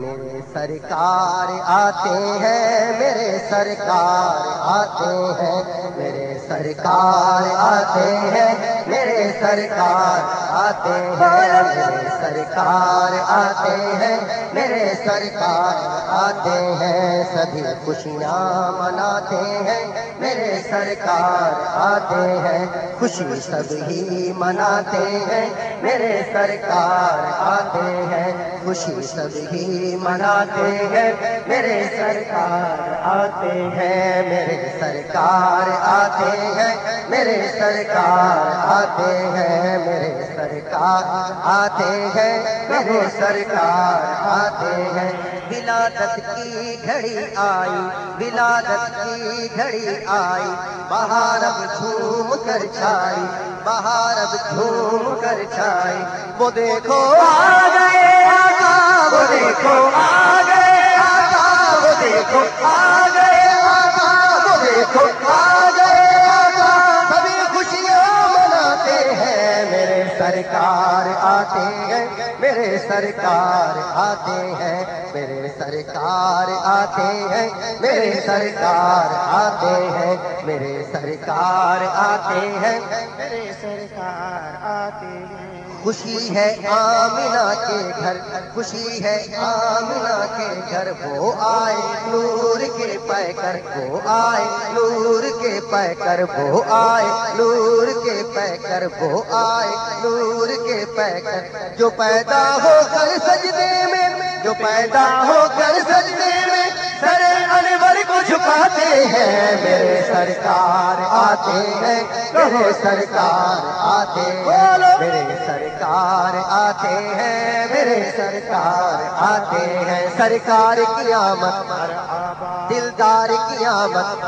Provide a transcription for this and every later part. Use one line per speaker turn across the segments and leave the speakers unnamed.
میرے سرکار آتے ہیں، میرے سرکار آتے ہیں، میرے سرکار آتے ہیں، میرے سرکار آتے ہیں، میرے سرکار آتے ہیں، میرے سرکار آتے ہیں، سبھی خوشیاں مناتے ہیں، میرے سرکار آتے ہیں، خوشی سبھی مناتے ہیں، میرے سرکار آتے ہیں، خوشی سبھی مناتے ہیں، میرے سرکار آتے ہیں، میرے سرکار آتے ہیں، میرے سرکار آتے ہیں، میرے سرکار آتے ہیں، میرے سرکار آتے ہیں، ولادت کی گھڑی آئی، ولادت کی گھڑی آئی، بہار اب جھوم کر چھائی، بہار اب جھوم کر چھائی، وہ دیکھو آ گئے آقا، وہ دیکھو آ گئے آقا، وہ دیکھو آ گئے آقا، وہ دیکھو آ گئے آقا، سبھی خوشیاں مناتے ہیں، میرے سرکار آتے ہیں، میرے سرکار آتے ہیں، میرے سرکار آتے ہیں، میرے سرکار آتے ہیں، میرے سرکار آتے ہیں، میرے سرکار آتے ہیں، خوشی ہے آمنہ کے گھر، خوشی ہے آمنہ کے گھر، وہ آئے نور کے پیکر، وہ آئے نور کے پیکر، وہ آئے نور کے پیکر، وہ آئے نور کے پیکر، جو پیدا ہو کر سجدے میں، جو پیدا ہو کر سجدے میں سر انور کو جھکاتے ہیں، میرے سرکار آتے ہیں، میرے سرکار آتے ہیں، میرے سرکار آتے ہیں، میرے سرکار آتے ہیں، سرکار کی آمد دلدار کی آمد،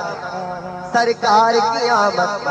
سرکار کی آمد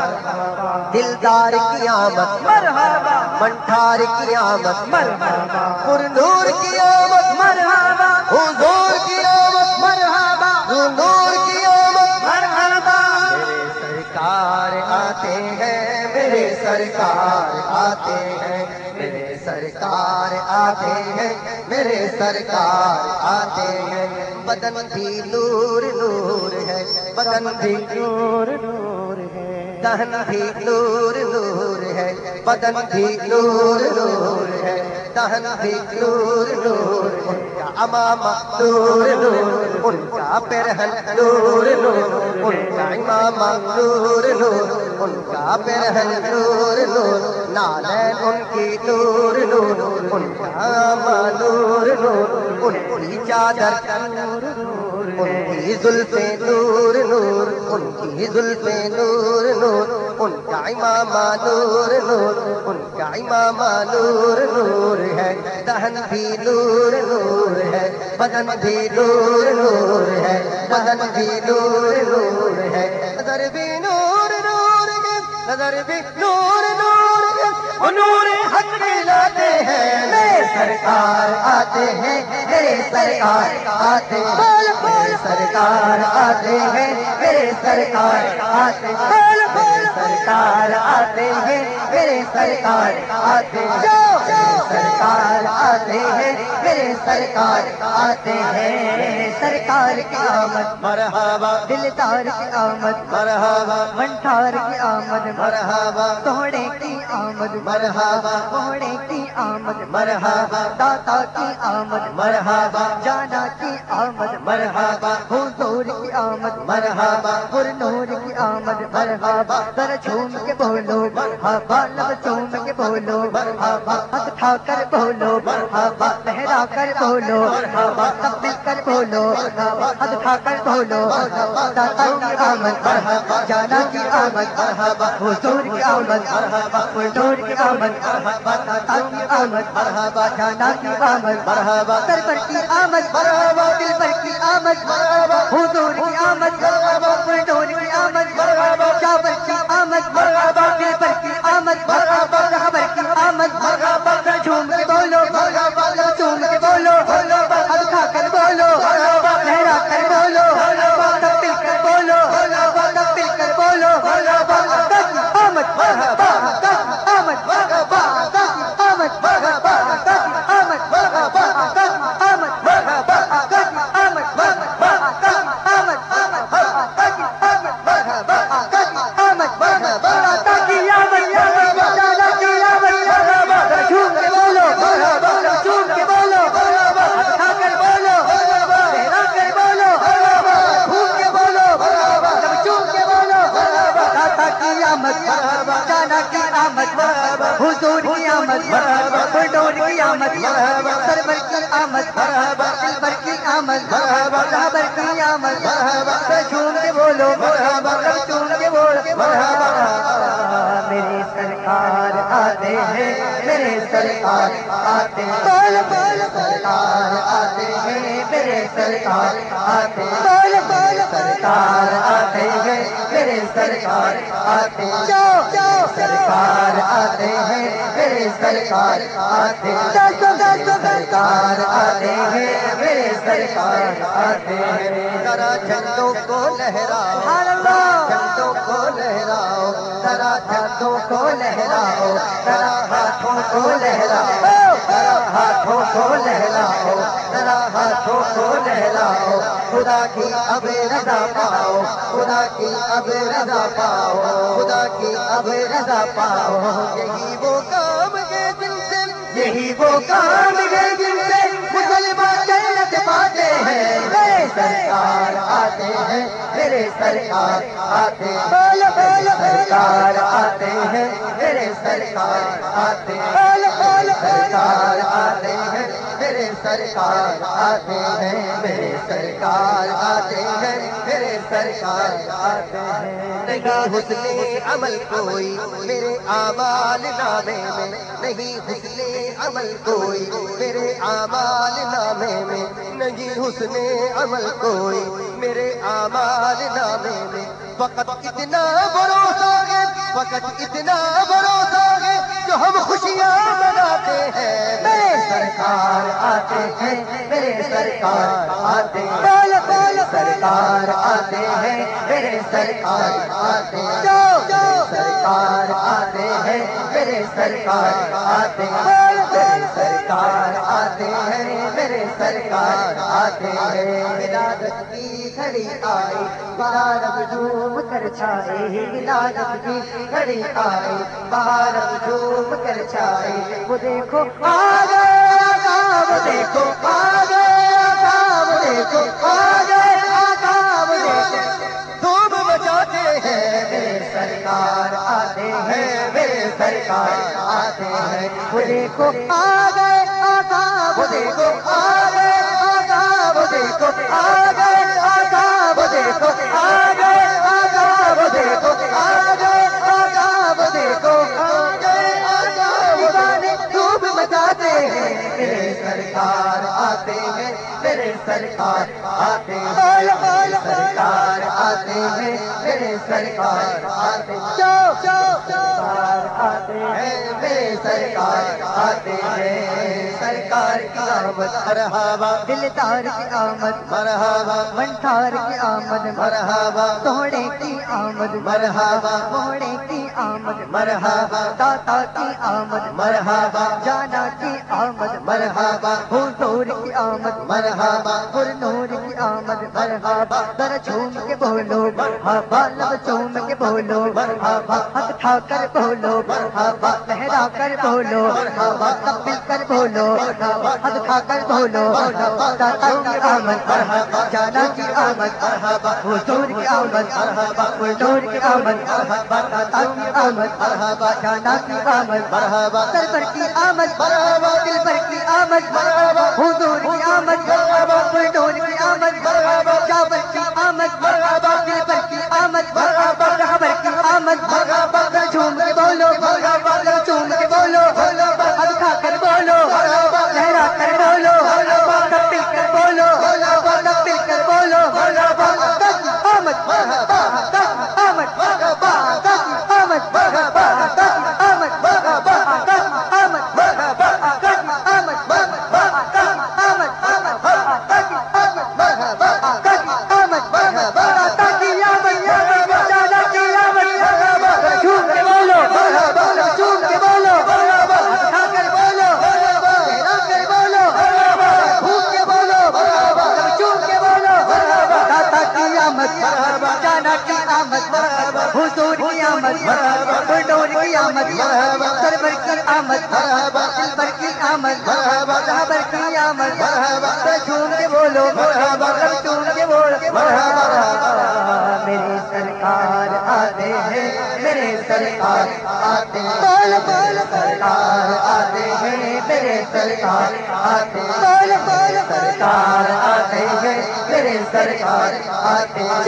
دلدار کی آمد، مرحبا منٹھار کی آمد، مرحبا پرنور کی آمد، مرحبا حضور کی آمد، مرحبا حضور کی آمد، مرحبا میرے سرکار آتے ہیں، میرے سرکار آتے ہیں، میرے سرکار آتے ہیں، میرے سرکار آتے ہیں، بدن بھی نور نور ہے، بدن بھی نور نور ہے، دہن بھی نور نور ہے، بدن بھی نور نور ہے، دہن بھی نور نور، ان کا امامہ نور نور، ان کا پیرہن نور نور، ان کا امامہ نور نور، ان کا پیرہن نور نور، نالین ان کی نور نور، ان کا امامہ نور نور، ان کی چادر نور نور، ان کی زلفیں نور نور، ان کی زلفیں نور نور، ان کا امامہ نور نور، ان کا امامہ نور نور ہے، دہن بھی نور نور ہے، بدن بھی نور نور ہے، بدن بھی نور نور ہے، نظر بھی نور نور ہے، نظر بھی نور نور ہے، وہ نور حق لاتے ہیں، میرے سرکار آتے ہیں، میرے سرکار آتے ہیں، میرے سرکار آتے ہیں، میرے سرکار آتے ہیں، میرے سرکار آتے ہیں، میرے سرکار آتے ہیں، میرے سرکار آتے ہیں، میرے سرکار آتے ہیں، سرکار کی آمد مرحبا، دلدار کی آمد مرحبا، منٹھار کی آمد مرحبا، توڑے کی آمد مرحبا، موڑے کی آمد مرحبا، داتا کی آمد مرحبا، جانا کی آمد مرحبا، حضور کی آمد مرحبا، پرنور کی آمد مرحبا، ذرا جھوم کے بولو مرحبا، لب چوم کے بولو مرحبا، ہاتھ اٹھا کر بولو مرحبا، لہرا کر بولو مرحبا، سب مل کر بولو مرحبا، ہاتھ اٹھا کر بولو مرحبا، داتا کی آمد مرحبا، جانا کی آمد مرحبا، حضور کی آمد مرحبا، پرنور کی آمد مرحبا، داتا کی آمد مرحبا، جانا کی آمد مرحبا، سر پر کی آمد مرحبا، دل پر کی آمد مرحبا، حضور کی آمد مرحبا، پرنور کی آمد مرحبا، چاول کی آمد مرحبا، دل پر کی آمد مرحبا، رہبر کی آمد مرحبا، جھوم کے بولو مرحبا، جھوم کے بولو مرحبا، اٹھا کر بولو مرحبا، لہرا کر بولو مرحبا، سب مل کر بولو مرحبا، سب مل کر بولو مرحبا، آمد مرحبا، آمد مرحبا، آمد مرحبا، آمد مرحبا، آمد مرحبا، حضور کی آمد بلڈور کی آمد سرور کی آمد دلبر کی آمد رہبر کی آمد جھوم کے بولو جھوم کے بولو میرے سرکار آتے ہیں میرے سرکار آتے ہیں سرکار آتے ہیں میرے سرکار آتے ہیں سرکار آتے ہیں میرے سرکار آتے ہیں سرکار آتے ہیں میرے سرکار آتے ہیں سرکار آتے ہیں میرے سرکار آتے ہیں ذرا جھنڈوں کو لہراؤ جھنڈوں کو لہراؤ ذرا جھنڈوں کو لہراؤ ذرا ہاتھوں کو لہراؤ ذرا ہاتھوں کو لہراؤ ذرا ہاتھوں کو لہراؤ خدا کی اب رضا پاؤ خدا کی اب رضا پاؤ خدا کی اب رضا پاؤ یہی وہ کام ہے جن سے یہی وہ کام ہے جن سے مسلمان جنت پاتے ہیں میرے سرکار آتے ہیں میرے سرکار آتے ہیں سرکار آتے ہیں میرے سرکار آتے ہیں سرکار آتے ہیں میرے سرکار آتے ہیں میرے سرکار آتے ہیں میرے سرکار آتے ہیں نہیں حسن عمل کوئی میرے اعمال نامے میں نہیں حسن عمل کوئی میرے اعمال نامے میں نہیں حسن عمل کوئی میرے اعمال نامے میں فقط اتنا بھروسہ ہے فقط اتنا بھروسہ ہے جو ہم خوشیاں مناتے ہیں میرے سرکار آتے ہیں میرے سرکار آتے ہیں سرکار آتے ہیں میرے سرکار آتے ہیں سرکار آتے ہیں میرے سرکار آتے ہیں سرکار آتے ہیں میرے سرکار آتے ہیں ولادت کی گھڑی آئی بہار جھوم کر چھائے ولادت کی گھڑی آئی بہار جھوم کر چھائے وہ دیکھو آ گئے وہ دیکھو آ گئے وہ دیکھو آ گئے دھوم مچاتے ہیں میرے سرکار آتے ہیں میرے سرکار آتے ہیں وہ دیکھو آ گئے آقا وہ دیکھو آ گئے آقا وہ دیکھو آ گئے آقا وہ دیکھو آ گئے آقا وہ دیکھو آ گئے آقا وہ دیکھو آ گئے آقا دیوانے دھوم مچاتے ہیں میرے سرکار آتے ہیں میرے سرکار آتے ہیں سرکار آتے ہیں میرے سرکار آتے سرکار آتے ہیں میرے سرکار آتے ہیں سرکار کی آمد مرحبا دلدار کی آمد مرحبا منٹھار کی آمد مرحبا سوڑے کی آمد مرحبا موڑے کی آمد مرحبا داتا کی آمد مرحبا جانا کی آمد مرحبا حضور کی آمد مرحبا پر نور کی آمد مرحبا ذرا جھوم کے بولو مرحبا لب چوم کے بولو مرحبا ہاتھ اٹھا کر بولو مرحبا لہرا کر بولو مرحبا سب مل کر بولو ہاتھ اٹھا کر بولو داتا کی آمد مرحبا جانا کی آمد مرحبا حضور کی آمد مرحبا پر نور کی آمد مرحبا داتا کی آمد مرحبا جانا کی آمد مرحبا سرور کی آمد مرحبا دلبر کی آمد مرحبا حضور کی آمد مرحبا پر نور کی آمد مرحبا جابر کی آمد مرحبا دلبر کی آمد مرحبا رہبر کی آمد مرحبا جھوم کے بولو مرحبا جھوم کے بولو ہاتھ اٹھا کر بولو لہرا کر بولو سب مل کر بولو سب مل کر بولو آمد مرحبا آمد مرحبا آمد مرحبا آمد مرحبا آمد مرحبا آمد حضور کی آمد بلڈور کی آمد سرور کی آمد دلبر کی آمد رہبر کی آمد جھوم کے بولو جھوم کے بولو میرے سرکار آتے ہیں میرے سرکار آتے ہیں سرکار آتے ہیں میرے سرکار آتے ہیں سرکار آتے ہیں میرے سرکار آتے ہیں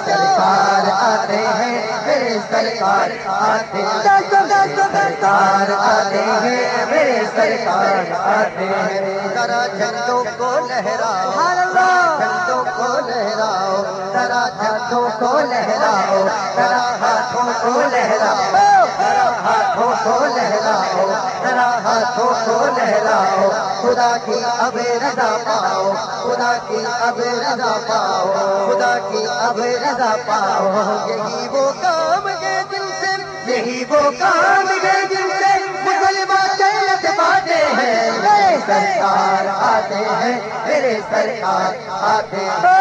سرکار آتے ہیں میرے سرکار آتے ہیں سرکار آتے ہیں میرے سرکار آتے ہیں ذرا جھنڈوں کو لہراؤ جھنڈوں کو لہراؤ ذرا جھنڈوں کو لہراؤ ذرا ہاتھوں کو لہراؤ ذرا ہاتھوں کو لہراؤ ذرا ہاتھوں کو لہراؤ خدا کی اب رضا پاؤ خدا کی اب رضا پاؤ خدا کی اب رضا پاؤ یہی وہ کام ہے جن سے یہی وہ کام ہے جن سے مسلمان جنت پاتے ہیں میرے سرکار آتے ہیں میرے سرکار آتے ہیں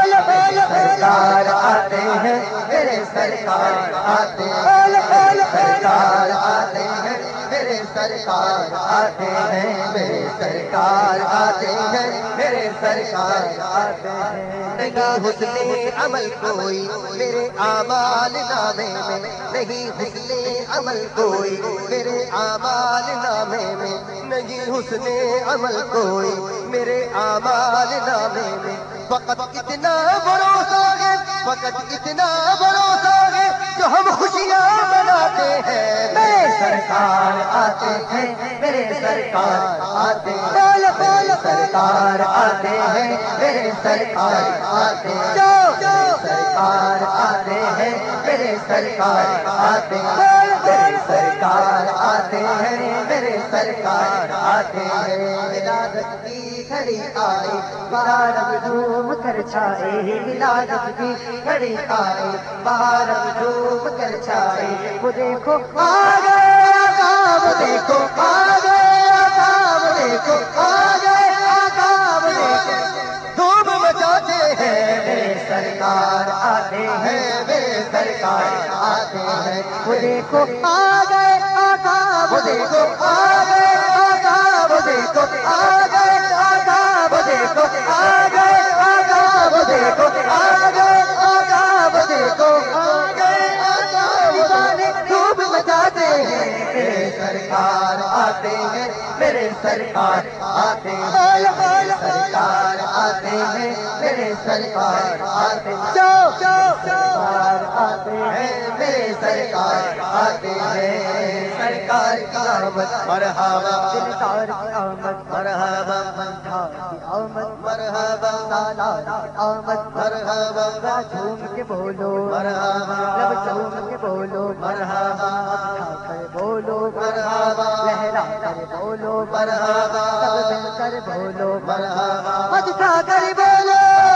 سرکار آتے ہیں میرے سرکار آتے ہیں سرکار آتے ہیں میرے سرکار آتے ہیں میرے سرکار آتے ہیں میرے سرکار آتے ہیں نہیں حسن عمل کوئی میرے اعمال نامے میں نہیں حسن عمل کوئی میرے اعمال نامے میں نہیں حسن عمل کوئی میرے اعمال نامے میں فقط اتنا بھروسہ ہے فقط اتنا بھروسہ ہے جو ہم خوشیاں مناتے ہیں میرے سرکار آتے ہیں میرے سرکار آتے ہیں سرکار آتے ہیں میرے سرکار آتے ہیں سرکار آتے ہیں میرے سرکار آتے ہیں میرے سرکار آتے ہیں میرے سرکار آتے ہیں ولادت کی گھڑی آئی بہار جھوم کر چھائے ولادت کی گھڑی آئی بہار جھوم کر چھائے وہ دیکھو آ گئے آقا وہ دیکھو آ گئے آقا وہ دیکھو آ گئے آقا وہ دیکھو دھوم مچاتے ہیں میرے سرکار آتے ہیں میرے سرکار آتے ہیں وہ دیکھو آ گئے آقا وہ دیکھو آ گئے آقا وہ دیکھو آ گئے آقا وہ دیکھو آ گئے آقا وہ دیکھو آ گئے آقا وہ دیکھو آ گئے آقا دیوانے دھوم مچاتے ہیں میرے سرکار آتے ہیں میرے سرکار آتے ہیں سرکار آتے ہیں میرے سرکار آتے ہیں سرکار آتے ہیں میرے سرکار آتے ہیں سرکار کی آمد مرحبا دلدار کی آمد مرحبا مندھار کی آمد مرحبا سالار کی آمد مرحبا جھوم کے بولو مرحبا لب جھوم کے بولو مرحبا اٹھا کر بولو مرحبا لہرا کر بولو مرحبا سب مل کر بولو مرحبا اٹھا کر بولو